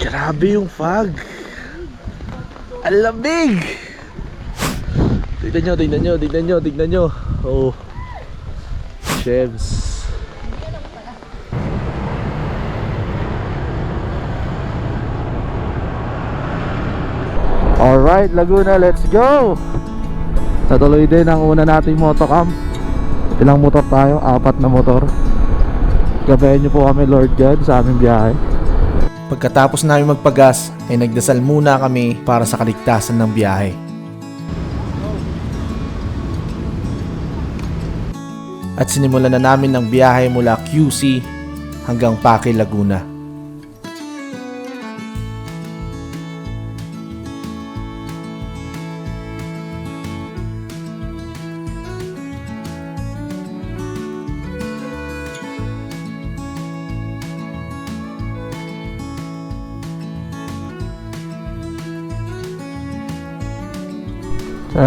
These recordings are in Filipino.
Grabe yung fog. Ang lamig. Tignan nyo. Oh, Chefs. Alright, Laguna, let's go! Natuloy din ang una nating motocamp. Ilang motor tayo? 4 na motor. Gabayan nyo po kami, Lord God, sa aming biyahe. Pagkatapos namin magpagas, ay nagdasal muna kami para sa kaligtasan ng biyahe. At sinimulan na namin ang biyahe mula QC hanggang Paquil, Laguna.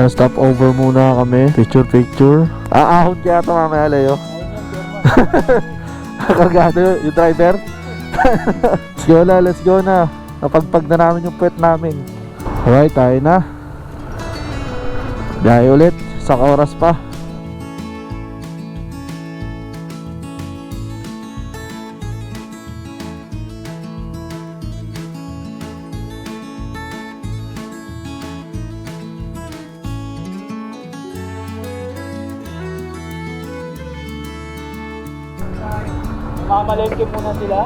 Stop over muna kami. Picture. Aahon kaya ito mamaya, Leo. Kargado yung driver. Let's go na. Napagpag na namin yung puwet namin. Alright, tayo na. Biyahe ulit. Isang oras pa. Mamalengke muna sila.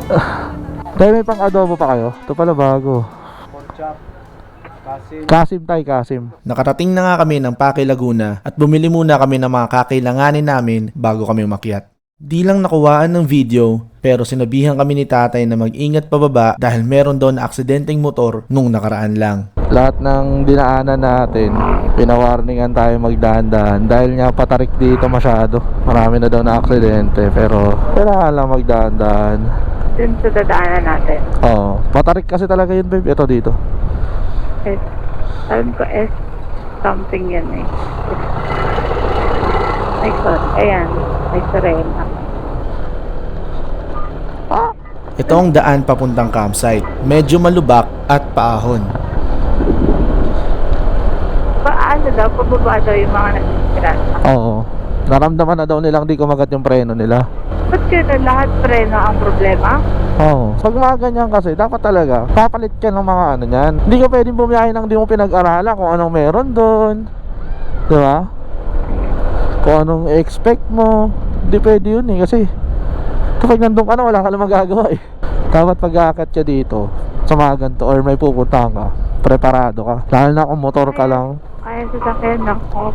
Tayo, may pang adobo pa kayo? Ito pala bago. Pork chop. Kasim. Nakarating na nga kami ng Paquil, Laguna at bumili muna kami ng mga kakailanganin namin bago kami umakyat. Di lang nakuhaan ng video pero sinabihan kami ni tatay na mag-ingat pababa dahil meron doon na aksidenteng motor nung nakaraan lang. Lahat ng dinaanan natin, pinawarningan tayo magdahan-dahan dahil nga patarik dito masyado. Marami na daw na aksidente pero kailangan lang magdahan-dahan. Dun sa dadaanan natin. Oo, patarik kasi talaga yun, babe. Ito dito. Alam ko something yan eh. Ay, sorry. Ayan. May sirena. Ito ang daan papuntang campsite. Medyo malubak at paahon. Paano daw? Pababa daw yung mga nagsisiran. Oo. Naramdaman na daw nilang di kumagat yung preno nila. Ba't gano'n lahat preno ang problema? Oo. Pag mga ganyan kasi, dapat talaga papalit ka ng mga ano niyan. Hindi ka pwedeng bumiyahe nang di mo pinag-aralan kung anong meron doon. Di ba? Kung anong expect mo. Hindi pwede yun eh. Kasi kapag nandun ka na, wala ka na magagawa eh. Dapat pag-aakyat ka dito sa mga ganito or may pupuntahan ka, preparado ka. Lalo na kung motor ka lang. Kaya sasakyan lang ako.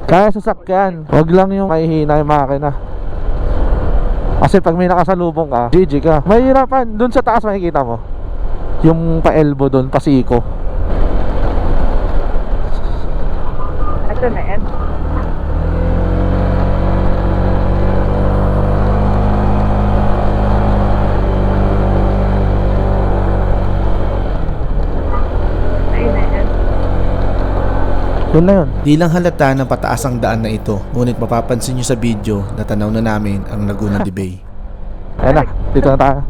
Kaya sasakyan. Huwag lang yung mahihina yung makina. Kasi pag may nakasalubong ka, GG ka. Mahirapan. Dun sa taas makikita mo yung pa-elbow dun, pasiko. Ito na yan. Ayun na yan. Yun na yun. Di lang halata na pataas ang daan na ito, ngunit mapapansin nyo sa video na tanaw na namin ang Laguna de Bay. Ayan na, dito na tayo.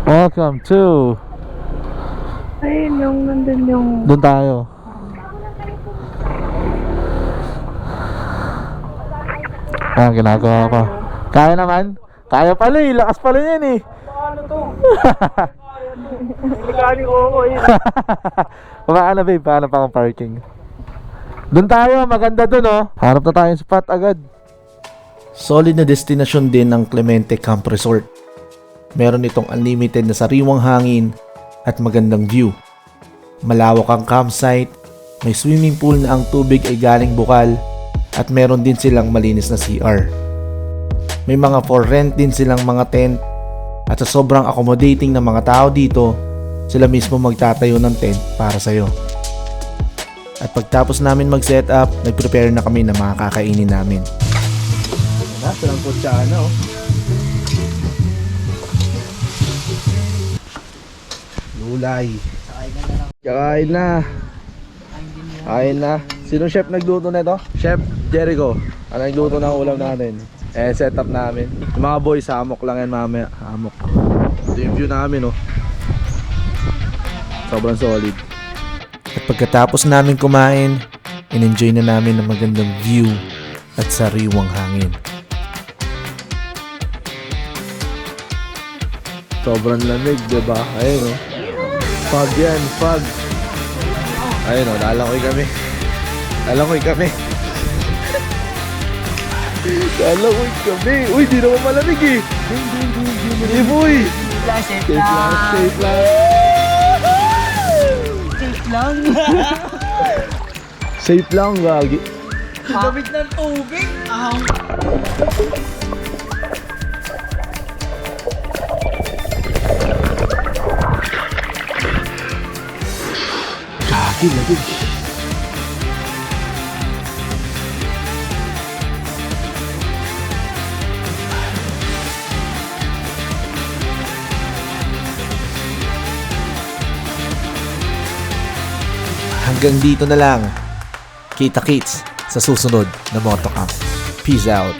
Welcome to... Ayun yung nandun yung... Doon tayo. Ayan, ginagawa pa. Kaya naman? Kaya pala eh, lakas pala yan eh. Ano to? Mekaniko ko yun. Paano babe, paano pa ang parking? Doon tayo, maganda doon oh. Harap na tayong spot agad. Solid na destinasyon din ng Clemente Camp Resort. Meron itong unlimited na sariwang hangin at magandang view. Malawak ang campsite, may swimming pool na ang tubig ay galing bukal at meron din silang malinis na CR. May mga for rent din silang mga tent at sa sobrang accommodating ng mga tao dito, sila mismo magtatayo ng tent para sa'yo. At pagtapos namin mag-set up, nag-prepare na kami ng mga kakainin namin. Silang kutsana oh. Lulay. Kain na. Kain na. Sino chef nagluto nito? Chef Jericho. Ano nagluto ng ulam natin? Set up namin. Yung mga boys, hamok lang yan mamaya. Hamok. Ito yung view namin, oh. Sobrang solid. At pagkatapos namin kumain, in-enjoy na namin ang magandang view at sariwang hangin. Sobrang lamig, diba? Ayun, oh. Fog yan, fog. Ayun, oh. Lalangoy kami. Lalangoy kami. Lalangoy kami. Uy, di naman malamig eh. Hindi, boy. Safe lang, safe lang. Safe lang. Safe lang, gagi. Gamit ng tubig. Gagi, lagi. Hanggang dito na lang. Kita-kits sa susunod na Motocamp. Peace out.